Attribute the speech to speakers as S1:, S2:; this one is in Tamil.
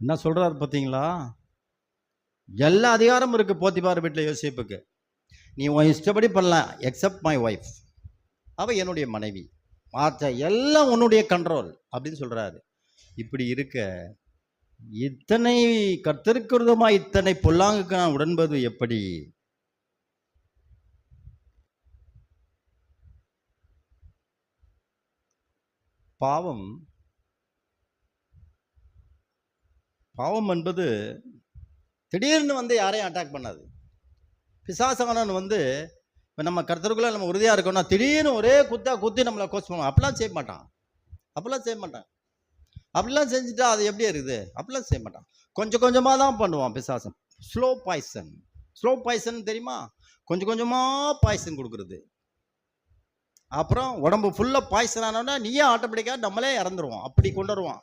S1: என்ன சொல்றாரு பார்த்தீங்களா? எல்லா அதிகாரமும் இருக்கு போத்திபார் வீட்டில் யோசேப்புக்கு. நீ உன் இஷ்டப்படி பண்ணலாம், எக்ஸப்ட் மை ஒய்ஃப். அவ என்னுடைய மனைவி, மற்ற எல்லாம் உன்னுடைய கண்ட்ரோல் அப்படின்னு சொல்றாரு. இப்படி இருக்க இத்தனை கர்த்தருக்கு விரோதமா இத்தனை பொல்லாங்குக்கு நான் உடன்பது எப்படி? பாவம் பாவம் என்பது திடீர்னு வந்து யாரையும் அட்டாக் பண்ணாது. பிசாசானவன் வந்து இப்போ நம்ம கர்த்தருக்குள்ள நம்ம உறுதியாக இருக்கோம்னா திடீர்னு ஒரே குத்தா குத்தி நம்மளை கோச் பண்ணுவோம். அப்படிலாம் செய்ய மாட்டான். அப்படிலாம் செஞ்சுட்டா அது எப்படி இருக்குது? அப்படிலாம் செய்ய மாட்டான். கொஞ்சம் கொஞ்சமாக தான் பண்ணுவான் பிசாசன். ஸ்லோ பாய்சன் தெரியுமா? கொஞ்சம் கொஞ்சமாக பாய்சன் கொடுக்குறது. அப்புறம் உடம்பு ஃபுல்லாக பாய்சன் ஆனோன்னா நீயே ஆட்டோமேட்டிக்காக நம்மளே இறந்துருவோம். அப்படி கொண்டு வருவான்.